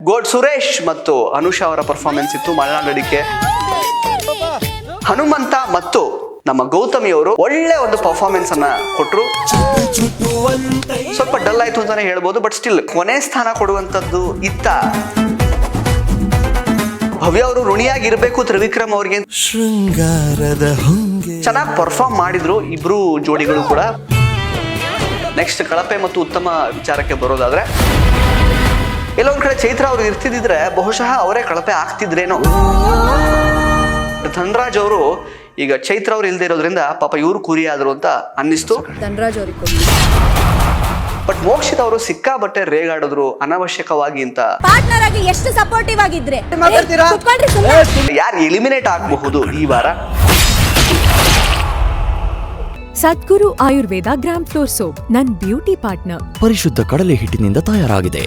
ಗೋಡ್ ಸುರೇಶ್ ಮತ್ತು ಅನುಷಾ ಅವರ ಪರ್ಫಾರ್ಮೆನ್ಸ್ ಇತ್ತು. ಮಲೆನಾಡು ಅಡಿಕೆ. ಹನುಮಂತ ಮತ್ತು ನಮ್ಮ ಗೌತಮಿ ಅವರು ಒಳ್ಳೆ ಒಂದು ಪರ್ಫಾರ್ಮೆನ್ಸ್ ಅನ್ನ ಕೊಟ್ಟರು. ಸ್ವಲ್ಪ ಡಲ್ ಆಯ್ತು ಅಂತಾನೆ ಹೇಳ್ಬೋದು, ಬಟ್ ಸ್ಟಿಲ್ ಕೊನೆ ಸ್ಥಾನ ಕೊಡುವಂತದ್ದು ಇತ್ತ. ಭವ್ಯ ಅವರು ಋಣಿಯಾಗಿರ್ಬೇಕು ತ್ರಿವಿಕ್ರಮ್ ಅವ್ರಿಗೆ. ಚೆನ್ನಾಗಿ ಪರ್ಫಾರ್ಮ್ ಮಾಡಿದ್ರು ಇಬ್ರು ಜೋಡಿಗಳು ಕೂಡ. ನೆಕ್ಸ್ಟ್ ಕಳಪೆ ಮತ್ತು ಉತ್ತಮ ವಿಚಾರಕ್ಕೆ ಬರೋದಾದ್ರೆ, ಎಲ್ಲೊಂದ್ ಕಡೆ ಚೈತ್ರ ಅವರು ಇರ್ತಿದ್ರೆ ಬಹುಶಃ ಅವರೇ ಕಳಪೆ ಆಗ್ತಿದ್ರೇನೋ. ಧನರಾಜ್ ಅವರು ಈಗ ಚೈತ್ರ ಅವ್ರು ಇಲ್ದೇ ಇರೋದ್ರಿಂದ ಪಾಪ ಇವ್ರು ಕುರಿ ಆದ್ರು ಅಂತ ಅನ್ನಿಸ್ತು. ಬಟ್ ಮೋಕ್ಷಿತ್ ಅವರು ಸಿಕ್ಕಾಬಟ್ಟೆ ರೇಗಾಡಿದ್ರು ಅನಾವಶ್ಯಕವಾಗಿ ಅಂತ. ಪಾರ್ಟ್ನರ್ ಆಗಿ ಎಷ್ಟು ಸಪೋರ್ಟಿವ್ ಆಗಿದ್ರೆ ಯಾರು ಎಲಿಮಿನೇಟ್ ಆಗಬಹುದು ಈ ವಾರ? ಸದ್ಗುರು ಆಯುರ್ವೇದ ಗ್ರಾಮ್ ಫ್ಲೋರ್ ಸೋಪ್, ನನ್ ಬ್ಯೂಟಿ ಪಾರ್ಟ್ನರ್. ಪರಿಶುದ್ಧ ಕಡಲೆ ಹಿಟ್ಟಿನಿಂದ ತಯಾರಾಗಿದೆ.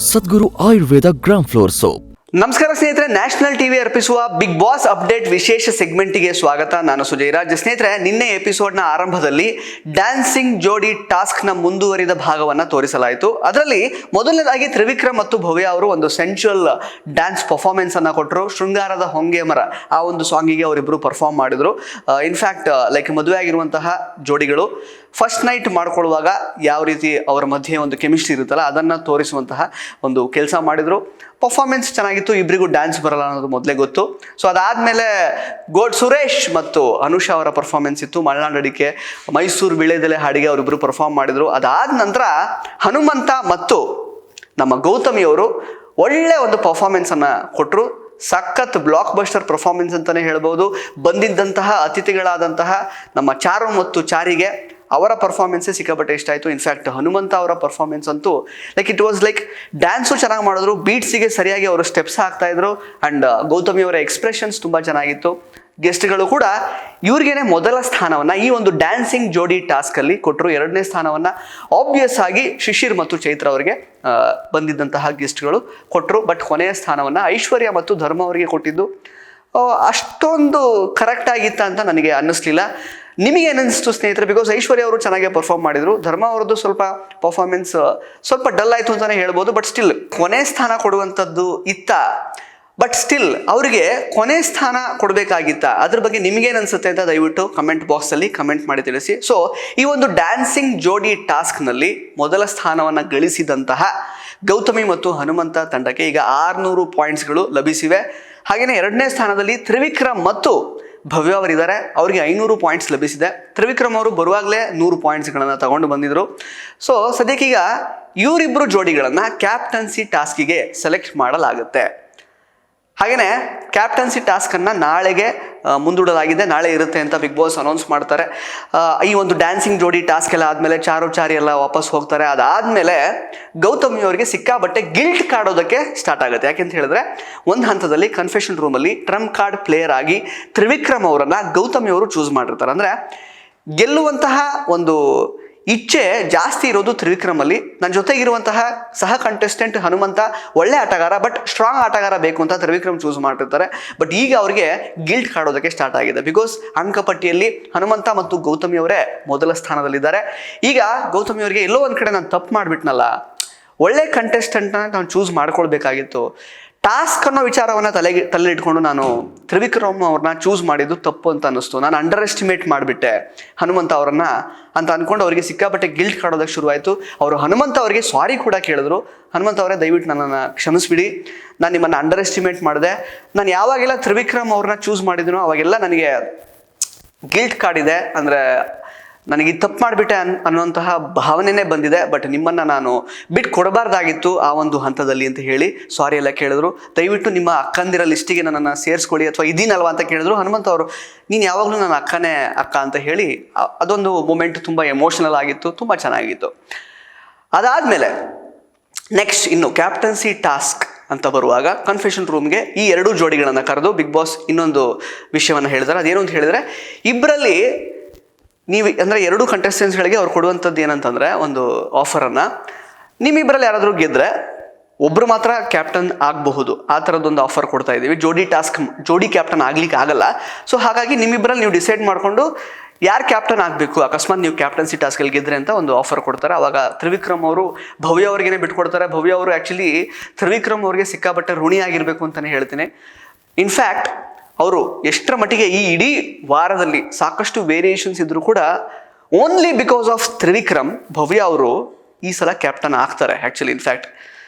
ಸದ್ಗುರು ಆಯುರ್ವೇದ ಗ್ರಾಮ್ ಫ್ಲೋರ್ ಸೋಪ್. ನಮಸ್ಕಾರ ಸ್ನೇಹಿತರೆ, ನ್ಯಾಷನಲ್ ಟಿವಿ ಅರ್ಪಿಸುವ ಬಿಗ್ ಬಾಸ್ ಅಪ್ಡೇಟ್ ವಿಶೇಷ ಸೆಗ್ಮೆಂಟ್ಗೆ ಸ್ವಾಗತ. ನಾನು ಸುಜಯ್ ರಾಜ್. ಸ್ನೇಹಿತರೆ, ನಿನ್ನೆ ಎಪಿಸೋಡ್ನ ಆರಂಭದಲ್ಲಿ ಡ್ಯಾನ್ಸಿಂಗ್ ಜೋಡಿ ಟಾಸ್ಕ್ನ ಮುಂದುವರಿದ ಭಾಗವನ್ನು ತೋರಿಸಲಾಯಿತು. ಅದರಲ್ಲಿ ಮೊದಲನೇದಾಗಿ ತ್ರಿವಿಕ್ರಮ್ ಮತ್ತು ಭವ್ಯ ಅವರು ಒಂದು ಸೆನ್ಶುವಲ್ ಡ್ಯಾನ್ಸ್ ಪರ್ಫಾರ್ಮೆನ್ಸ್ ಅನ್ನು ಕೊಟ್ಟರು. ಶೃಂಗಾರದ ಹೊಂಗೆ ಮರ ಆ ಒಂದು ಸಾಂಗಿಗೆ ಅವರಿಬ್ಬರು ಪರ್ಫಾರ್ಮ್ ಮಾಡಿದ್ರು. ಇನ್ಫ್ಯಾಕ್ಟ್ ಲೈಕ್ ಮದುವೆ ಆಗಿರುವಂತಹ ಜೋಡಿಗಳು ಫಸ್ಟ್ ನೈಟ್ ಮಾಡ್ಕೊಳ್ಳುವಾಗ ಯಾವ ರೀತಿ ಅವರ ಮಧ್ಯೆ ಒಂದು ಕೆಮಿಸ್ಟ್ರಿ ಇರುತ್ತಲ್ಲ ಅದನ್ನು ತೋರಿಸುವಂತಹ ಒಂದು ಕೆಲಸ ಮಾಡಿದ್ರು. ಪರ್ಫಾರ್ಮೆನ್ಸ್ ಚೆನ್ನಾಗಿತ್ತು. ಇಬ್ಬರಿಗೂ ಡ್ಯಾನ್ಸ್ ಬರಲ್ಲ ಅನ್ನೋದು ಮೊದಲೇ ಗೊತ್ತು. ಸೊ ಅದಾದಮೇಲೆ ಗೋಡ್ ಸುರೇಶ್ ಮತ್ತು ಅನುಷಾ ಅವರ ಪರ್ಫಾರ್ಮೆನ್ಸ್ ಇತ್ತು. ಮಲೆನಾಡು ಅಡಿಕೆ, ಮೈಸೂರು ವಿಳೆದೆಲೆ ಹಾಡಿಗೆ ಅವರಿಬ್ಬರು ಪರ್ಫಾರ್ಮ್ ಮಾಡಿದರು. ಅದಾದ ನಂತರ ಹನುಮಂತ ಮತ್ತು ನಮ್ಮ ಗೌತಮಿ ಅವರು ಒಳ್ಳೆ ಒಂದು ಪರ್ಫಾರ್ಮೆನ್ಸನ್ನು ಕೊಟ್ಟರು. ಸಖತ್ ಬ್ಲಾಕ್ ಬಸ್ಟರ್ ಪರ್ಫಾರ್ಮೆನ್ಸ್ ಅಂತಲೇ ಹೇಳ್ಬೋದು. ಬಂದಿದ್ದಂತಹ ಅತಿಥಿಗಳಾದಂತಹ ನಮ್ಮ ಚಾರು ಮತ್ತು ಚಾರಿಗೆ ಅವರ ಪರ್ಫಾರ್ಮೆನ್ಸೇ ಸಿಕ್ಕಾಪಟ್ಟೆ ಇಷ್ಟ ಆಯಿತು. ಇನ್ಫ್ಯಾಕ್ಟ್ ಹನುಮಂತ ಅವರ ಪರ್ಫಾರ್ಮೆನ್ಸ್ ಅಂತೂ like it was like dance ಚೆನ್ನಾಗಿ ಮಾಡಿದ್ರು, ಬೀಟ್ಸಿಗೆ ಸರಿಯಾಗಿ ಅವರು ಸ್ಟೆಪ್ಸ್ ಹಾಕ್ತಾ ಇದ್ರು. ಆ್ಯಂಡ್ ಗೌತಮಿ ಅವರ ಎಕ್ಸ್ಪ್ರೆಷನ್ಸ್ ತುಂಬ ಚೆನ್ನಾಗಿತ್ತು. ಗೆಸ್ಟ್ಗಳು ಕೂಡ ಇವ್ರಿಗೇನೆ ಮೊದಲ ಸ್ಥಾನವನ್ನು ಈ ಒಂದು ಡ್ಯಾನ್ಸಿಂಗ್ ಜೋಡಿ ಟಾಸ್ಕಲ್ಲಿ ಕೊಟ್ಟರು. ಎರಡನೇ ಸ್ಥಾನವನ್ನು ಆಬ್ವಿಯಸ್ ಆಗಿ ಶಿಶಿರ್ ಮತ್ತು ಚೈತ್ರ ಅವರಿಗೆ ಬಂದಿದ್ದಂತಹ ಗೆಸ್ಟ್ಗಳು ಕೊಟ್ಟರು. ಬಟ್ ಕೊನೆಯ ಸ್ಥಾನವನ್ನು ಐಶ್ವರ್ಯ ಮತ್ತು ಧರ್ಮ ಅವರಿಗೆ ಕೊಟ್ಟಿದ್ದು ಅಷ್ಟೊಂದು ಕರೆಕ್ಟ್ ಆಗಿತ್ತ ಅಂತ ನನಗೆ ಅನ್ನಿಸ್ಲಿಲ್ಲ. ನಿಮಗೇನಿಸ್ತು ಸ್ನೇಹಿತರೆ? ಬಿಕಾಸ್ ಐಶ್ವರ್ಯ ಅವರು ಚೆನ್ನಾಗಿ ಪರ್ಫಾರ್ಮ್ ಮಾಡಿದರು. ಧರ್ಮ ಅವರದ್ದು ಸ್ವಲ್ಪ ಪರ್ಫಾರ್ಮೆನ್ಸ್ ಸ್ವಲ್ಪ ಡಲ್ ಆಯಿತು ಅಂತಲೇ ಹೇಳ್ಬೋದು. ಬಟ್ ಸ್ಟಿಲ್ ಕೊನೆ ಸ್ಥಾನ ಕೊಡುವಂಥದ್ದು ಇತ್ತ. ಬಟ್ ಸ್ಟಿಲ್ ಅವರಿಗೆ ಕೊನೆ ಸ್ಥಾನ ಕೊಡಬೇಕಾಗಿತ್ತ? ಅದ್ರ ಬಗ್ಗೆ ನಿಮಗೇನು ಅನಿಸುತ್ತೆ ಅಂತ ದಯವಿಟ್ಟು ಕಮೆಂಟ್ ಬಾಕ್ಸಲ್ಲಿ ಕಮೆಂಟ್ ಮಾಡಿ ತಿಳಿಸಿ. ಸೊ ಈ ಒಂದು ಡ್ಯಾನ್ಸಿಂಗ್ ಜೋಡಿ ಟಾಸ್ಕ್ನಲ್ಲಿ ಮೊದಲ ಸ್ಥಾನವನ್ನು ಗಳಿಸಿದಂತಹ ಗೌತಮಿ ಮತ್ತು ಹನುಮಂತ ತಂಡಕ್ಕೆ ಈಗ 600 ಪಾಯಿಂಟ್ಸ್ಗಳು ಲಭಿಸಿವೆ. ಹಾಗೆಯೇ ಎರಡನೇ ಸ್ಥಾನದಲ್ಲಿ ತ್ರಿವಿಕ್ರಮ್ ಮತ್ತು ಭವ್ಯ ಅವರಿದ್ದಾರೆ. ಅವರಿಗೆ 500 ಪಾಯಿಂಟ್ಸ್ ಲಭಿಸಿದೆ. ತ್ರಿವಿಕ್ರಮ್ ಅವರು ಬರುವಾಗಲೇ 100 ಪಾಯಿಂಟ್ಸ್ಗಳನ್ನು ತಗೊಂಡು ಬಂದಿದ್ರು. ಸೊ ಸದ್ಯಕ್ಕೀಗ ಇವರಿಬ್ಬರು ಜೋಡಿಗಳನ್ನು ಕ್ಯಾಪ್ಟನ್ಸಿ ಟಾಸ್ಕಿಗೆ ಸೆಲೆಕ್ಟ್ ಮಾಡಲಾಗುತ್ತೆ. ಹಾಗೆಯೇ ಕ್ಯಾಪ್ಟನ್ಸಿ ಟಾಸ್ಕನ್ನು ನಾಳೆಗೆ ಮುಂದೂಡಲಾಗಿದೆ. ನಾಳೆ ಇರುತ್ತೆ ಅಂತ ಬಿಗ್ ಬಾಸ್ ಅನೌನ್ಸ್ ಮಾಡ್ತಾರೆ. ಈ ಒಂದು ಡ್ಯಾನ್ಸಿಂಗ್ ಜೋಡಿ ಟಾಸ್ಕ್ ಎಲ್ಲ ಆದಮೇಲೆ ಚಾರಿ ಎಲ್ಲ ವಾಪಸ್ ಹೋಗ್ತಾರೆ. ಅದಾದಮೇಲೆ ಗೌತಮಿ ಅವರಿಗೆ ಸಿಕ್ಕಾಬಟ್ಟೆ ಗಿಲ್ಟ್ ಕಾಡೋದಕ್ಕೆ ಸ್ಟಾರ್ಟ್ ಆಗುತ್ತೆ. ಯಾಕೆಂತ ಹೇಳಿದ್ರೆ ಒಂದು ಹಂತದಲ್ಲಿ ಕನ್ಫೆಷನ್ ರೂಮಲ್ಲಿ ಟ್ರಂಪ್ ಕಾರ್ಡ್ ಪ್ಲೇಯರ್ ಆಗಿ ತ್ರಿವಿಕ್ರಮ್ ಅವರನ್ನು ಗೌತಮಿ ಅವರು ಚೂಸ್ ಮಾಡಿರ್ತಾರೆ. ಅಂದರೆ ಗೆಲ್ಲುವಂತಹ ಒಂದು ಇಚ್ಛೆ ಜಾಸ್ತಿ ಇರೋದು ತ್ರಿವಿಕ್ರಮಲ್ಲಿ. ನನ್ನ ಜೊತೆಗಿರುವಂತಹ ಸಹ ಕಂಟೆಸ್ಟೆಂಟ್ ಹನುಮಂತ ಒಳ್ಳೆ ಆಟಗಾರ, ಬಟ್ ಸ್ಟ್ರಾಂಗ್ ಆಟಗಾರ ಬೇಕು ಅಂತ ತ್ರಿವಿಕ್ರಮ್ ಚೂಸ್ ಮಾಡಿರ್ತಾರೆ. ಬಟ್ ಈಗ ಅವರಿಗೆ ಗಿಲ್ಟ್ ಕಾಡೋದಕ್ಕೆ ಸ್ಟಾರ್ಟ್ ಆಗಿದೆ. ಬಿಕಾಸ್ ಅಂಕಪಟ್ಟಿಯಲ್ಲಿ ಹನುಮಂತ ಮತ್ತು ಗೌತಮಿ ಅವರೇ ಮೊದಲ ಸ್ಥಾನದಲ್ಲಿದ್ದಾರೆ. ಈಗ ಗೌತಮಿ ಅವರಿಗೆ ಎಲ್ಲೋ ಒಂದು ಕಡೆ ನಾನು ತಪ್ಪು ಮಾಡಿಬಿಟ್ನಲ್ಲ, ಒಳ್ಳೆ ಕಂಟೆಸ್ಟೆಂಟ್ನ ನಾನು ಚೂಸ್ ಮಾಡ್ಕೊಳ್ಬೇಕಾಗಿತ್ತು. ಟಾಸ್ಕ್ ಅನ್ನೋ ವಿಚಾರವನ್ನು ತಲೆ ಇಟ್ಕೊಂಡು ನಾನು ತ್ರಿವಿಕ್ರಮ್ ಅವ್ರನ್ನ ಚೂಸ್ ಮಾಡಿದ್ದು ತಪ್ಪು ಅಂತ ಅನ್ನಿಸ್ತು. ನಾನು ಅಂಡರ್ ಎಸ್ಟಿಮೇಟ್ ಮಾಡಿಬಿಟ್ಟೆ ಹನುಮಂತ ಅವರನ್ನ ಅಂತ ಅಂದ್ಕೊಂಡು ಅವರಿಗೆ ಸಿಕ್ಕಾಪಟ್ಟೆ ಗಿಲ್ಟ್ ಕಾಡೋದಕ್ಕೆ ಶುರುವಾಯಿತು. ಅವರು ಹನುಮಂತ ಅವರಿಗೆ ಸಾರಿ ಕೂಡ ಕೇಳಿದ್ರು. ಹನುಮಂತ ಅವರೇ, ದಯವಿಟ್ಟು ನನ್ನನ್ನು ಕ್ಷಮಿಸ್ಬಿಡಿ, ನಾನು ನಿಮ್ಮನ್ನು ಅಂಡರ್ ಎಸ್ಟಿಮೇಟ್ ಮಾಡಿದೆ. ನಾನು ಯಾವಾಗೆಲ್ಲ ತ್ರಿವಿಕ್ರಮ್ ಅವ್ರನ್ನ ಚೂಸ್ ಮಾಡಿದ್ದೀನೋ ಅವಾಗೆಲ್ಲ ನನಗೆ ಗಿಲ್ಟ್ ಕಾಡಿದೆ. ಅಂದರೆ ನನಗೆ ತಪ್ಪು ಮಾಡಿಬಿಟ್ಟೆ ಅನ್ನುವಂತಹ ಭಾವನೆನೇ ಬಂದಿದೆ. ಬಟ್ ನಿಮ್ಮನ್ನು ನಾನು ಬಿಟ್ಟು ಕೊಡಬಾರ್ದಾಗಿತ್ತು ಆ ಒಂದು ಹಂತದಲ್ಲಿ ಅಂತ ಹೇಳಿ ಸಾರಿ ಎಲ್ಲ ಕೇಳಿದ್ರು. ದಯವಿಟ್ಟು ನಿಮ್ಮ ಅಕ್ಕಂದಿರ ಲಿಸ್ಟಿಗೆ ನನ್ನನ್ನು ಸೇರಿಸ್ಕೊಳ್ಳಿ ಅಥವಾ ಇದೀನಲ್ವಾ ಅಂತ ಕೇಳಿದ್ರು. ಹನುಮಂತ ಅವರು, ನೀನು ಯಾವಾಗಲೂ ನನ್ನ ಅಕ್ಕನೇ ಅಕ್ಕ ಅಂತ ಹೇಳಿ ಅದೊಂದು ಮೂಮೆಂಟ್ ತುಂಬ ಎಮೋಷನಲ್ ಆಗಿತ್ತು, ತುಂಬ ಚೆನ್ನಾಗಿತ್ತು. ಅದಾದಮೇಲೆ ನೆಕ್ಸ್ಟ್ ಇನ್ನು ಕ್ಯಾಪ್ಟನ್ಸಿ ಟಾಸ್ಕ್ ಅಂತ ಬರುವಾಗ ಕನ್ಫೆಷನ್ ರೂಮ್ಗೆ ಈ ಎರಡೂ ಜೋಡಿಗಳನ್ನು ಕರೆದು ಬಿಗ್ ಬಾಸ್ ಇನ್ನೊಂದು ವಿಷಯವನ್ನು ಹೇಳಿದ್ದಾರೆ. ಅದೇನು ಅಂತ ಹೇಳಿದರೆ, ಇಬ್ಬರಲ್ಲಿ ನೀವು ಅಂದರೆ ಎರಡು ಕಂಟೆಸ್ಟೆಂಟ್ಸ್ಗಳಿಗೆ ಅವ್ರು ಕೊಡುವಂಥದ್ದು ಏನಂತಂದರೆ ಒಂದು ಆಫರನ್ನು, ನಿಮ್ಮಿಬ್ಬರಲ್ಲಿ ಯಾರಾದರೂ ಗೆದ್ದರೆ ಒಬ್ಬರು ಮಾತ್ರ ಕ್ಯಾಪ್ಟನ್ ಆಗಬಹುದು, ಆ ಥರದ್ದೊಂದು ಆಫರ್ ಕೊಡ್ತಾ ಇದ್ದೀವಿ. ಜೋಡಿ ಕ್ಯಾಪ್ಟನ್ ಆಗ್ಲಿಕ್ಕೆ ಆಗಲ್ಲ. ಸೊ ಹಾಗಾಗಿ ನಿಮ್ಮಿಬ್ಬರಲ್ಲಿ ನೀವು ಡಿಸೈಡ್ ಮಾಡಿಕೊಂಡು ಯಾರು ಕ್ಯಾಪ್ಟನ್ ಆಗಬೇಕು, ಅಕಸ್ಮಾತ್ ನೀವು ಕ್ಯಾಪ್ಟನ್ಸಿ ಟಾಸ್ಕಲ್ಲಿ ಗೆದ್ರೆ ಅಂತ ಒಂದು ಆಫರ್ ಕೊಡ್ತಾರೆ. ಅವಾಗ ತ್ರಿವಿಕ್ರಮ್ ಅವರು ಭವ್ಯ ಅವ್ರಿಗೇನೆ ಬಿಟ್ಕೊಡ್ತಾರೆ. ಭವ್ಯ ಅವರು ಆ್ಯಕ್ಚುಲಿ ತ್ರಿವಿಕ್ರಮ್ ಅವ್ರಿಗೆ ಸಿಕ್ಕಾಪಟ್ಟೆ ಋಣಿ ಆಗಿರಬೇಕು ಅಂತಲೇ ಹೇಳ್ತೀನಿ. ಇನ್ಫ್ಯಾಕ್ಟ್ ಅವರು ಎಷ್ಟರ ಮಟ್ಟಿಗೆ ಈ ಇಡೀ ವಾರದಲ್ಲಿ ಸಾಕಷ್ಟು ವೇರಿಯೇಷನ್ಸ್ ಇದ್ರೂ ಕೂಡ ಓನ್ಲಿ ಬಿಕಾಸ್ ಆಫ್ ತ್ರಿವಿಕ್ರಮ್ ಭವ್ಯ ಅವರು ಈ ಸಲ ಕ್ಯಾಪ್ಟನ್ ಆಗ್ತಾರೆ ಆ್ಯಕ್ಚುಲಿ. ಇನ್ಫ್ಯಾಕ್ಟ್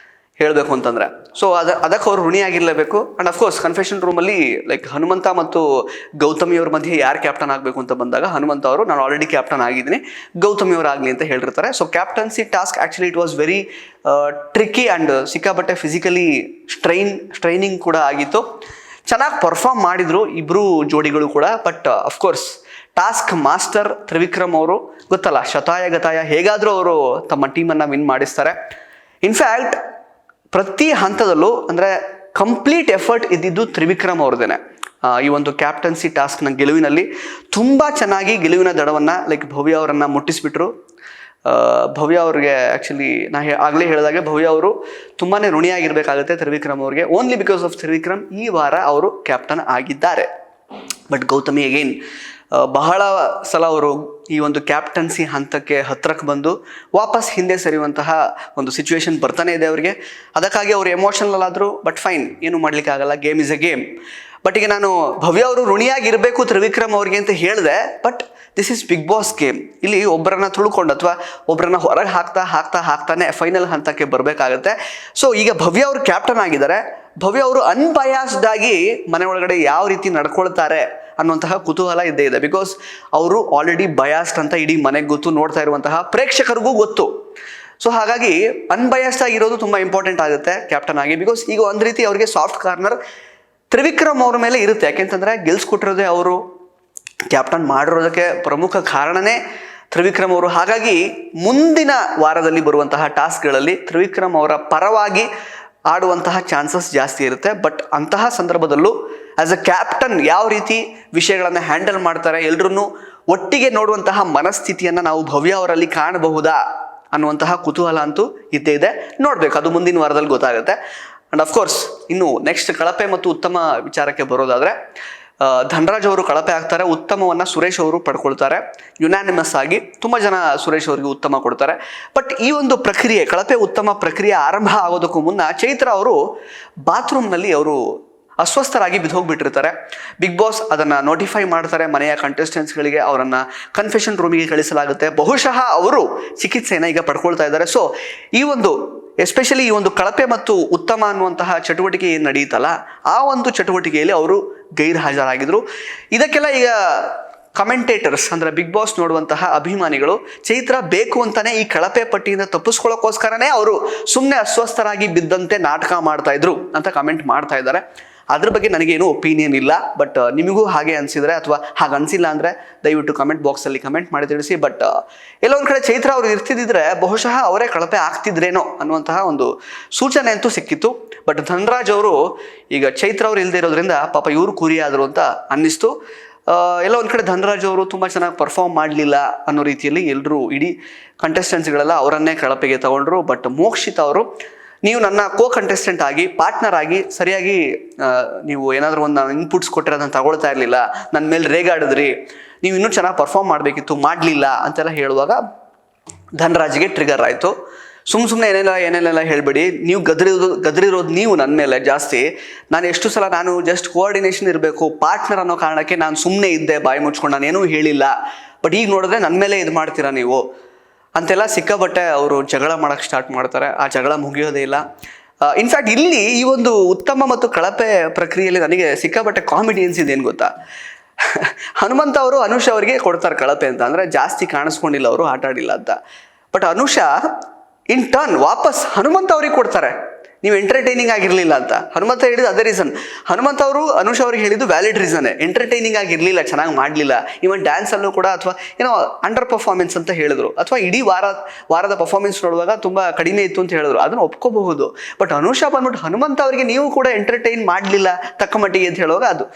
ಹೇಳಬೇಕು ಅಂತಂದರೆ ಸೊ ಅದಕ್ಕೆ ಅವರು ಋಣಿಯಾಗಿರಲೇಬೇಕು. ಆ್ಯಂಡ್ ಅಫ್ಕೋರ್ಸ್ ಕನ್ಫೆಷನ್ ರೂಮಲ್ಲಿ ಲೈಕ್ ಹನುಮಂತ ಮತ್ತು ಗೌತಮಿ ಅವ್ರ ಮಧ್ಯೆ ಯಾರು ಕ್ಯಾಪ್ಟನ್ ಆಗಬೇಕು ಅಂತ ಬಂದಾಗ ಹನುಮಂತ ಅವರು ನಾನು ಆಲ್ರೆಡಿ ಕ್ಯಾಪ್ಟನ್ ಆಗಿದ್ದೀನಿ, ಗೌತಮಿ ಅವರು ಆಗಲಿ ಅಂತ ಹೇಳಿರ್ತಾರೆ. So captaincy task actually it was very tricky and ಸಿಕ್ಕಾಪಟ್ಟೆ ಫಿಸಿಕಲಿ ಸ್ಟ್ರೈನಿಂಗ್ ಕೂಡ ಆಗಿತ್ತು. ಚೆನ್ನಾಗಿ ಪರ್ಫಾರ್ಮ್ ಮಾಡಿದರು ಇಬ್ಬರು ಜೋಡಿಗಳು ಕೂಡ. But of course task master Trivikram ಅವರು ಗೊತ್ತಲ್ಲ, ಶತಾಯ ಗತಾಯ ಹೇಗಾದರೂ ಅವರು ತಮ್ಮ ಟೀಮನ್ನು ವಿನ್ ಮಾಡಿಸ್ತಾರೆ. ಇನ್ಫ್ಯಾಕ್ಟ್ ಪ್ರತಿ ಹಂತದಲ್ಲೂ ಅಂದರೆ ಕಂಪ್ಲೀಟ್ ಎಫರ್ಟ್ ಇದ್ದಿದ್ದು ತ್ರಿವಿಕ್ರಮ್ ಅವ್ರದ್ದೇನೆ. ಈ ಒಂದು ಕ್ಯಾಪ್ಟನ್ಸಿ ಟಾಸ್ಕ್ನ ಗೆಲುವಿನಲ್ಲಿ ತುಂಬ ಚೆನ್ನಾಗಿ ಗೆಲುವಿನ ದಡವನ್ನು ಲೈಕ್ ಭವ್ಯ ಅವರನ್ನು ಮುಟ್ಟಿಸ್ಬಿಟ್ರು. ಭವ್ಯ ಅವ್ರಿಗೆ ಆ್ಯಕ್ಚುಲಿ ಆಗಲೇ ಹೇಳಿದಾಗೆ ಭವ್ಯ ಅವರು ತುಂಬಾ ಋಣಿಯಾಗಿರಬೇಕಾಗುತ್ತೆ ತ್ರಿವಿಕ್ರಮ್ ಅವ್ರಿಗೆ. ಓನ್ಲಿ ಬಿಕಾಸ್ ಆಫ್ ತ್ರಿವಿಕ್ರಮ್ ಈ ವಾರ ಅವರು ಕ್ಯಾಪ್ಟನ್ ಆಗಿದ್ದಾರೆ. ಬಟ್ ಗೌತಮಿ ಅಗೇನ್ ಬಹಳ ಸಲ ಅವರು ಈ ಒಂದು ಕ್ಯಾಪ್ಟನ್ಸಿ ಹಂತಕ್ಕೆ ಹತ್ರಕ್ಕೆ ಬಂದು ವಾಪಸ್ ಹಿಂದೆ ಸರಿಯುವಂತಹ ಒಂದು ಸಿಚುವೇಶನ್ ಬರ್ತಾನೆ ಇದೆ ಅವರಿಗೆ. ಅದಕ್ಕಾಗಿ ಅವರು ಎಮೋಷನಲ್ ಆದರು. ಬಟ್ ಫೈನ್, ಏನು ಮಾಡಲಿಕ್ಕೆ ಆಗಲ್ಲ, game is a game. But ಈಗ ನಾನು ಭವ್ಯ ಅವರು ಋಣಿಯಾಗಿರಬೇಕು ತ್ರಿವಿಕ್ರಮ್ ಅವ್ರಿಗೆ ಅಂತ ಹೇಳಿದೆ. But this is Bigg Boss game. ಇಲ್ಲಿ ಒಬ್ಬರನ್ನ ತುಳ್ಕೊಂಡು ಅಥವಾ ಒಬ್ಬರನ್ನ ಹೊರಗೆ ಹಾಕ್ತಾನೆ ಫೈನಲ್ ಹಂತಕ್ಕೆ ಬರಬೇಕಾಗತ್ತೆ. ಸೊ ಈಗ ಭವ್ಯ ಅವರು ಕ್ಯಾಪ್ಟನ್ ಆಗಿದ್ದಾರೆ. ಭವ್ಯ ಅವರು ಅನ್ಬಯಾಸ್ಡ್ ಆಗಿ ಮನೆ ಒಳಗಡೆ ಯಾವ ರೀತಿ ನಡ್ಕೊಳ್ತಾರೆ ಅನ್ನುವಂತಹ ಕುತೂಹಲ ಇದ್ದೇ ಇದೆ. ಬಿಕಾಸ್ ಅವರು ಆಲ್ರೆಡಿ ಬಯಾಸ್ಡ್ ಅಂತ ಇಡೀ ಮನೆಗೆ ಗೊತ್ತು, ನೋಡ್ತಾ ಇರುವಂತಹ ಪ್ರೇಕ್ಷಕರಿಗೂ ಗೊತ್ತು. ಸೊ ಹಾಗಾಗಿ ಅನ್ಬಯಾಸ್ಡ್ ಆಗಿರೋದು ತುಂಬ ಇಂಪಾರ್ಟೆಂಟ್ ಆಗುತ್ತೆ ಕ್ಯಾಪ್ಟನ್ ಆಗಿ. ಬಿಕಾಸ್ ಈಗ ಒಂದು ರೀತಿ ಅವರಿಗೆ ಸಾಫ್ಟ್ ಕಾರ್ನರ್ ತ್ರಿವಿಕ್ರಮ್ ಅವ್ರ ಮೇಲೆ ಇರುತ್ತೆ. ಯಾಕೆಂತಂದರೆ ಗೆಲ್ಸ್ಕೊಟ್ಟಿರೋದೇ ಅವರು, ಕ್ಯಾಪ್ಟನ್ ಮಾಡಿರೋದಕ್ಕೆ ಪ್ರಮುಖ ಕಾರಣನೇ ತ್ರಿವಿಕ್ರಮ್ ಅವರು. ಹಾಗಾಗಿ ಮುಂದಿನ ವಾರದಲ್ಲಿ ಬರುವಂತಹ ಟಾಸ್ಕ್ಗಳಲ್ಲಿ ತ್ರಿವಿಕ್ರಮ್ ಅವರ ಪರವಾಗಿ ಆಡುವಂತಹ ಚಾನ್ಸಸ್ ಜಾಸ್ತಿ ಇರುತ್ತೆ. ಬಟ್ ಅಂತಹ ಸಂದರ್ಭದಲ್ಲೂ ಆ್ಯಸ್ ಅ ಕ್ಯಾಪ್ಟನ್ ಯಾವ ರೀತಿ ವಿಷಯಗಳನ್ನು ಹ್ಯಾಂಡಲ್ ಮಾಡ್ತಾರೆ, ಎಲ್ಲರನ್ನೂ ಒಟ್ಟಿಗೆ ನೋಡುವಂತಹ ಮನಸ್ಥಿತಿಯನ್ನು ನಾವು ಭವ್ಯ ಅವರಲ್ಲಿ ಕಾಣಬಹುದಾ ಅನ್ನುವಂತಹ ಕುತೂಹಲ ಅಂತೂ ಇದ್ದೇ ಇದೆ. ನೋಡಬೇಕು, ಅದು ಮುಂದಿನ ವಾರದಲ್ಲಿ ಗೊತ್ತಾಗುತ್ತೆ. ಆ್ಯಂಡ್ ಅಫ್ಕೋರ್ಸ್ ಇನ್ನು ನೆಕ್ಸ್ಟ್ ಕಳಪೆ ಮತ್ತು ಉತ್ತಮ ವಿಚಾರಕ್ಕೆ ಬರೋದಾದರೆ ಧನರಾಜ್ ಅವರು ಕಳಪೆ ಆಗ್ತಾರೆ, ಉತ್ತಮವನ್ನು ಸುರೇಶ್ ಅವರು ಪಡ್ಕೊಳ್ತಾರೆ. ಯುನಾನಿಮಸ್ ಆಗಿ ತುಂಬ ಜನ ಸುರೇಶ್ ಅವರಿಗೆ ಉತ್ತಮ ಕೊಡ್ತಾರೆ. ಬಟ್ ಈ ಒಂದು ಪ್ರಕ್ರಿಯೆ ಕಳಪೆ ಉತ್ತಮ ಪ್ರಕ್ರಿಯೆ ಆರಂಭ ಆಗೋದಕ್ಕೂ ಮುನ್ನ ಚೈತ್ರ ಅವರು ಬಾತ್ರೂಮ್ನಲ್ಲಿ ಅವರು ಅಸ್ವಸ್ಥರಾಗಿ ಬಿದ್ದೋಗ್ಬಿಟ್ಟಿರ್ತಾರೆ. ಬಿಗ್ ಬಾಸ್ ಅದನ್ನು ನೋಟಿಫೈ ಮಾಡ್ತಾರೆ ಮನೆಯ ಕಂಟೆಸ್ಟೆಂಟ್ಸ್ಗಳಿಗೆ, ಅವರನ್ನು ಕನ್ಫೆಷನ್ ರೂಮಿಗೆ ಕಳಿಸಲಾಗುತ್ತೆ. ಬಹುಶಃ ಅವರು ಚಿಕಿತ್ಸೆಯನ್ನು ಈಗ ಪಡ್ಕೊಳ್ತಾ ಇದ್ದಾರೆ. ಸೊ ಈ ಒಂದು ಎಸ್ಪೆಷಲಿ ಈ ಒಂದು ಕಳಪೆ ಮತ್ತು ಉತ್ತಮ ಅನ್ನುವಂತಹ ಚಟುವಟಿಕೆ ಏನು ನಡೆಯುತ್ತಲ್ಲ, ಆ ಒಂದು ಚಟುವಟಿಕೆಯಲ್ಲಿ ಅವರು ಗೈರು ಹಾಜರಾಗಿದ್ರು. ಇದಕ್ಕೆಲ್ಲ ಈಗ ಕಮೆಂಟೇಟರ್ಸ್ ಅಂದರೆ ಬಿಗ್ ಬಾಸ್ ನೋಡುವಂತಹ ಅಭಿಮಾನಿಗಳು ಚೈತ್ರ ಬೇಕು ಅಂತಾನೆ ಈ ಕಳಪೆ ಪಟ್ಟಿಯಿಂದ ತಪ್ಪಿಸ್ಕೊಳ್ಳೋಕ್ಕೋಸ್ಕರನೇ ಅವರು ಸುಮ್ಮನೆ ಅಸ್ವಸ್ಥರಾಗಿ ಬಿದ್ದಂತೆ ನಾಟಕ ಮಾಡ್ತಾ ಇದ್ರು ಅಂತ ಕಮೆಂಟ್ ಮಾಡ್ತಾ ಇದ್ದಾರೆ. ಅದ್ರ ಬಗ್ಗೆ ನನಗೇನು ಒಪಿನಿಯನ್ ಇಲ್ಲ. ಬಟ್ ನಿಮಗೂ ಹಾಗೆ ಅನಿಸಿದರೆ ಅಥವಾ ಹಾಗೆ ಅನಿಸಿಲ್ಲ ಅಂದರೆ ದಯವಿಟ್ಟು ಕಮೆಂಟ್ ಬಾಕ್ಸಲ್ಲಿ ಕಮೆಂಟ್ ಮಾಡಿ ತಿಳಿಸಿ. ಬಟ್ ಎಲ್ಲೊಂದು ಕಡೆ ಚೈತ್ರ ಅವರು ಇರ್ತಿದ್ದಿದ್ರೆ ಬಹುಶಃ ಅವರೇ ಕಳಪೆ ಆಗ್ತಿದ್ರೇನೋ ಅನ್ನುವಂತಹ ಒಂದು ಸೂಚನೆ ಅಂತೂ ಸಿಕ್ಕಿತ್ತು. ಬಟ್ ಧನರಾಜ್ ಅವರು ಈಗ ಚೈತ್ರ ಅವರು ಇಲ್ಲದೆ ಇರೋದ್ರಿಂದ ಪಾಪ ಇವರು ಕೂರಿಯಾದರು ಅಂತ ಅನ್ನಿಸ್ತು. ಎಲ್ಲ ಒಂದು ಕಡೆ ಧನರಾಜ್ ಅವರು ತುಂಬ ಚೆನ್ನಾಗಿ ಪರ್ಫಾರ್ಮ್ ಮಾಡಲಿಲ್ಲ ಅನ್ನೋ ರೀತಿಯಲ್ಲಿ ಎಲ್ಲರೂ ಇಡೀ ಕಂಟೆಸ್ಟೆಂಟ್ಸ್ಗಳೆಲ್ಲ ಅವರನ್ನೇ ಕಳಪೆಗೆ ತಗೊಂಡ್ರು. ಬಟ್ ಮೋಕ್ಷಿತ್ ಅವರು ನೀವು ನನ್ನ ಕೋ ಕಂಟೆಸ್ಟೆಂಟ್ ಆಗಿ ಪಾರ್ಟ್ನರ್ ಆಗಿ ಸರಿಯಾಗಿ ನೀವು ಏನಾದರೂ ಒಂದು ಇನ್ಪುಟ್ಸ್ ಕೊಟ್ಟರೆ ಅದನ್ನು ತಗೊಳ್ತಾ ಇರಲಿಲ್ಲ, ನನ್ನ ಮೇಲೆ ರೇಗಾಡಿದ್ರಿ, ನೀವು ಇನ್ನೂ ಚೆನ್ನಾಗಿ ಪರ್ಫಾರ್ಮ್ ಮಾಡಬೇಕಿತ್ತು, ಮಾಡಲಿಲ್ಲ ಅಂತೆಲ್ಲ ಹೇಳುವಾಗ ಧನರಾಜ್ಗೆ ಟ್ರಿಗರ್ ಆಯಿತು. ಸುಮ್ಮನೆ ಏನೇನೆಲ್ಲ ಹೇಳಬೇಡಿ, ನೀವು ಗದರಿರೋದು ನೀವು ನನ್ನ ಮೇಲೆ ಜಾಸ್ತಿ. ನಾನು ಎಷ್ಟು ಸಲ ನಾನು ಜಸ್ಟ್ ಕೋಆರ್ಡಿನೇಷನ್ ಇರಬೇಕು ಪಾರ್ಟ್ನರ್ ಅನ್ನೋ ಕಾರಣಕ್ಕೆ ನಾನು ಸುಮ್ಮನೆ ಇದ್ದೆ, ಬಾಯಿ ಮುಚ್ಕೊಂಡು ನಾನೇನೂ ಹೇಳಿಲ್ಲ. ಬಟ್ ಈಗ ನೋಡಿದ್ರೆ ನನ್ನ ಮೇಲೆ ಇದು ಮಾಡ್ತೀರಾ ನೀವು ಅಂತೆಲ್ಲ ಸಿಕ್ಕಾಬಟ್ಟೆ ಅವರು ಜಗಳ ಮಾಡೋಕ್ಕೆ ಸ್ಟಾರ್ಟ್ ಮಾಡ್ತಾರೆ. ಆ ಜಗಳ ಮುಗಿಯೋದೇ ಇಲ್ಲ. ಇನ್ಫ್ಯಾಕ್ಟ್ ಇಲ್ಲಿ ಈ ಒಂದು ಉತ್ತಮ ಮತ್ತು ಕಳಪೆ ಪ್ರಕ್ರಿಯೆಯಲ್ಲಿ ನನಗೆ ಸಿಕ್ಕಾಬಟ್ಟೆ ಕಾಮಿಡಿ ಅನಿಸಿದೆ. ಏನು ಗೊತ್ತಾ, ಹನುಮಂತ ಅವರು ಅನುಷಾ ಅವರಿಗೆ ಕೊಡ್ತಾರೆ ಕಳಪೆ ಅಂತ, ಅಂದರೆ ಜಾಸ್ತಿ ಕಾಣಿಸ್ಕೊಂಡಿಲ್ಲ ಅವರು, ಆಟ ಆಡಿಲ್ಲ ಅಂತ. ಬಟ್ ಅನುಷಾ ಇನ್ ಟರ್ನ್ ವಾಪಸ್ ಹನುಮಂತ ಅವ್ರಿಗೆ ಕೊಡ್ತಾರೆ, ನೀವು ಎಂಟರ್ಟೈನಿಂಗ್ ಆಗಿರಲಿಲ್ಲ ಅಂತ. ಹನುಮಂತ ಹೇಳಿದ್ದು ಅದೇ ರೀಸನ್. ಹನುಮಂತ ಅವರು ಅನುಷಾ ಅವ್ರಿಗೆ ಹೇಳಿದ್ದು ವ್ಯಾಲಿಡ್ ರೀಸನ್ನೇ, ಎಂಟರ್ಟೈನಿಂಗ್ ಆಗಿರಲಿಲ್ಲ, ಚೆನ್ನಾಗಿ ಮಾಡಲಿಲ್ಲ. ಇವನ್ ಡ್ಯಾನ್ಸಲ್ಲೂ ಕೂಡ ಅಥವಾ ಏನೋ ಅಂಡರ್ ಪರ್ಫಾರ್ಮೆನ್ಸ್ ಅಂತ ಹೇಳಿದ್ರು, ಅಥವಾ ಇಡೀ ವಾರದ ಪರ್ಫಾರ್ಮೆನ್ಸ್ ನೋಡುವಾಗ ತುಂಬ ಕಡಿಮೆ ಇತ್ತು ಅಂತ ಹೇಳಿದ್ರು, ಅದನ್ನು ಒಪ್ಕೋಬಹುದು. ಬಟ್ ಅನುಷಾ ಬಂದ್ಬಿಟ್ಟು ಹನುಮಂತ ಅವರಿಗೆ ನೀವು ಕೂಡ ಎಂಟರ್ಟೈನ್ ಮಾಡಲಿಲ್ಲ ತಕ್ಕ ಮಟ್ಟಿಗೆ ಅಂತ ಹೇಳುವಾಗ ಅದು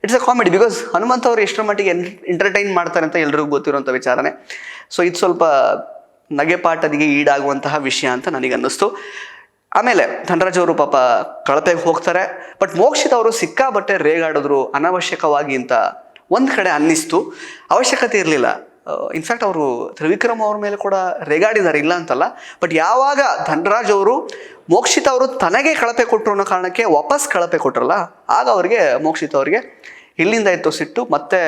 it's a comedy. Because Hanumantha ಅವರು ಎಷ್ಟರ ಮಟ್ಟಿಗೆ ಎಂಟರ್ಟೈನ್ ಮಾಡ್ತಾರೆ ಅಂತ ಎಲ್ರಿಗೂ ಗೊತ್ತಿರುವಂಥ ವಿಚಾರನೇ. ಸೊ ಇದು ಸ್ವಲ್ಪ ನಗೆಪಾಟದಿಗೆ ಈಡಾಗುವಂತಹ ವಿಷಯ ಅಂತ ನನಗನ್ನಿಸ್ತು. ಆಮೇಲೆ ಧನರಾಜ್ ಅವರು ಪಾಪ ಕಳಪೆಗೆ ಹೋಗ್ತಾರೆ. ಬಟ್ ಮೋಕ್ಷಿತ್ ಅವರು ಸಿಕ್ಕಾಬಟ್ಟೆ ರೇಗಾಡಿದ್ರು ಅನಾವಶ್ಯಕವಾಗಿ ಅಂತ ಒಂದು ಕಡೆ ಅನ್ನಿಸ್ತು, ಅವಶ್ಯಕತೆ ಇರಲಿಲ್ಲ. ಇನ್ಫ್ಯಾಕ್ಟ್ ಅವರು ತ್ರಿವಿಕ್ರಮ್ ಅವ್ರ ಮೇಲೆ ಕೂಡ ರೇಗಾಡಿದ್ದಾರೆ, ಇಲ್ಲ ಅಂತಲ್ಲ. ಬಟ್ ಯಾವಾಗ ಧನರಾಜ್ ಅವರು ಮೋಕ್ಷಿತ ಅವರು ತನಗೆ ಕಳಪೆ ಕೊಟ್ಟರು ಅನ್ನೋ ಕಾರಣಕ್ಕೆ ವಾಪಸ್ ಕಳಪೆ ಕೊಟ್ರಲ್ಲ, ಆಗ ಅವರಿಗೆ ಮೋಕ್ಷಿತ ಅವರಿಗೆ ಇಲ್ಲಿಂದ ಇತ್ತು ಸಿಟ್ಟು, ಮತ್ತೆ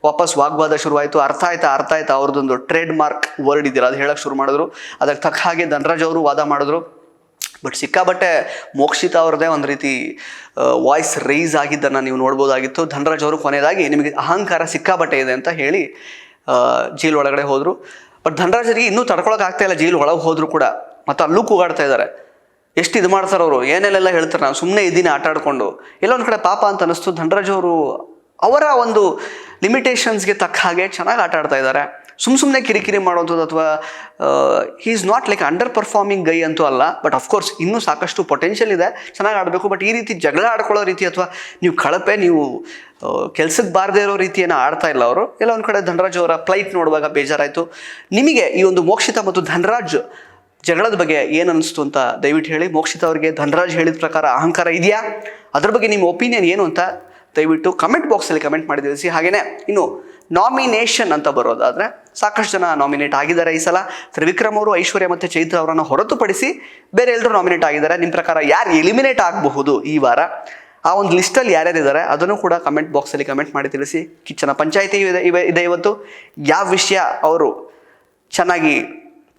ವಾಪಸ್ ವಾಗ್ವಾದ ಶುರುವಾಯಿತು. ಅರ್ಥ ಆಯ್ತಾ ಅವ್ರದ್ದೊಂದು ಟ್ರೇಡ್ ಮಾರ್ಕ್ ವರ್ಡ್ ಇದೆಯಲ್ಲ, ಅದು ಹೇಳಕ್ಕೆ ಶುರು ಮಾಡಿದ್ರು. ಅದಕ್ಕೆ ತಕ್ಕ ಹಾಗೆ ಧನರಾಜ್ ಅವರು ವಾದ ಮಾಡಿದ್ರು. ಬಟ್ ಸಿಕ್ಕಾಬಟ್ಟೆ ಮೋಕ್ಷಿತ ಅವ್ರದ್ದೇ ಒಂದು ರೀತಿ ವಾಯ್ಸ್ ರೈಸ್ ಆಗಿದ್ದನ್ನು ನೀವು ನೋಡ್ಬೋದಾಗಿತ್ತು. ಧನರಾಜ್ ಅವರು ಕೊನೆಯದಾಗಿ ನಿಮಗೆ ಅಹಂಕಾರ ಸಿಕ್ಕಾಬಟ್ಟೆ ಇದೆ ಅಂತ ಹೇಳಿ ಜೈಲ್ ಒಳಗಡೆ ಹೋದರು. ಬಟ್ ಧನರಾಜರಿಗೆ ಇನ್ನೂ ತಡ್ಕೊಳಕ್ಕೆ ಆಗ್ತಾ ಇಲ್ಲ, ಜೈಲು ಒಳಗೆ ಹೋದ್ರು ಕೂಡ. ಮತ್ತು ಅಲ್ಲೂ ಕೂಗಾಡ್ತಾ ಇದ್ದಾರೆ. ಎಷ್ಟು ಇದು ಮಾಡ್ತಾರೆ ಅವರು, ಏನೆಲ್ಲ ಹೇಳ್ತಾರೆ, ನಾನು ಸುಮ್ಮನೆ ಇದ್ದೀನಿ ಆಟ ಆಡ್ಕೊಂಡು. ಎಲ್ಲ ಒಂದು ಕಡೆ ಪಾಪ ಅಂತ ಅನ್ನಿಸ್ತು. ಧನರಾಜ್ ಅವರು ಅವರ ಒಂದು ಲಿಮಿಟೇಷನ್ಸ್ಗೆ ತಕ್ಕ ಹಾಗೆ ಚೆನ್ನಾಗಿ ಆಟ ಆಡ್ತಾ ಇದ್ದಾರೆ. ಸುಮ್ಮನೆ ಕಿರಿಕಿರಿ ಮಾಡುವಂಥದ್ದು ಅಥವಾ he is not like underperforming guy ಅಂತೂ ಅಲ್ಲ. ಬಟ್ ಅಫ್ಕೋರ್ಸ್ ಇನ್ನೂ ಸಾಕಷ್ಟು ಪೊಟೆನ್ಷಿಯಲ್ ಇದೆ, ಚೆನ್ನಾಗಿ ಆಡಬೇಕು. ಬಟ್ ಈ ರೀತಿ ಜಗಳ ಆಡ್ಕೊಳ್ಳೋ ರೀತಿ ಅಥವಾ ನೀವು ಕಳಪೆ, ನೀವು ಕೆಲ್ಸಕ್ಕೆ ಬಾರದೇ ಇರೋ ರೀತಿಯನ್ನು ಆಡ್ತಾ ಇಲ್ಲ ಅವರು. ಎಲ್ಲ ಒಂದು ಕಡೆ ಧನರಾಜ್ ಅವರ ಫ್ಲೈಟ್ ನೋಡುವಾಗ ಬೇಜಾರಾಯಿತು. ನಿಮಗೆ ಈ ಒಂದು ಮೋಕ್ಷಿತ ಮತ್ತು ಧನರಾಜ್ ಜಗಳದ ಬಗ್ಗೆ ಏನು ಅನ್ನಿಸ್ತು ಅಂತ ದಯವಿಟ್ಟು ಹೇಳಿ. ಮೋಕ್ಷಿತ ಅವರಿಗೆ ಧನರಾಜ್ ಹೇಳಿದ ಪ್ರಕಾರ ಅಹಂಕಾರ ಇದೆಯಾ, ಅದ್ರ ಬಗ್ಗೆ ನಿಮ್ಮ ಒಪಿನಿಯನ್ ಏನು ಅಂತ ದಯವಿಟ್ಟು ಕಮೆಂಟ್ ಬಾಕ್ಸಲ್ಲಿ ಕಮೆಂಟ್ ಮಾಡಿ ತಿಳಿಸಿ. ಹಾಗೆಯೇ ಇನ್ನು ನಾಮಿನೇಷನ್ ಅಂತ ಬರೋದಾದರೆ ಸಾಕಷ್ಟು ಜನ ನಾಮಿನೇಟ್ ಆಗಿದ್ದಾರೆ ಈ ಸಲ. ತ್ರಿವಿಕ್ರಮ್ ಅವರು, ಐಶ್ವರ್ಯ ಮತ್ತು ಚೈತ್ರ ಅವರನ್ನು ಹೊರತುಪಡಿಸಿ ಬೇರೆ ಎಲ್ಲರೂ ನಾಮಿನೇಟ್ ಆಗಿದ್ದಾರೆ. ನಿಮ್ಮ ಪ್ರಕಾರ ಯಾರು ಎಲಿಮಿನೇಟ್ ಆಗಬಹುದು ಈ ವಾರ, ಆ ಒಂದು ಲಿಸ್ಟಲ್ಲಿ ಯಾರ್ಯಾರಿದ್ದಾರೆ ಅದನ್ನು ಕೂಡ ಕಮೆಂಟ್ ಬಾಕ್ಸಲ್ಲಿ ಕಮೆಂಟ್ ಮಾಡಿ ತಿಳಿಸಿ. ಕಿಚ್ಚನ ಪಂಚಾಯಿತಿ ಇದೆ ಇವತ್ತು. ಯಾವ ವಿಷಯ ಅವರು ಚೆನ್ನಾಗಿ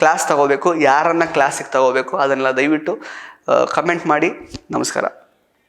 ಕ್ಲಾಸ್ ತಗೋಬೇಕು, ಯಾರನ್ನು ಕ್ಲಾಸಿಗೆ ತಗೋಬೇಕು, ಅದನ್ನೆಲ್ಲ ದಯವಿಟ್ಟು ಕಮೆಂಟ್ ಮಾಡಿ. ನಮಸ್ಕಾರ.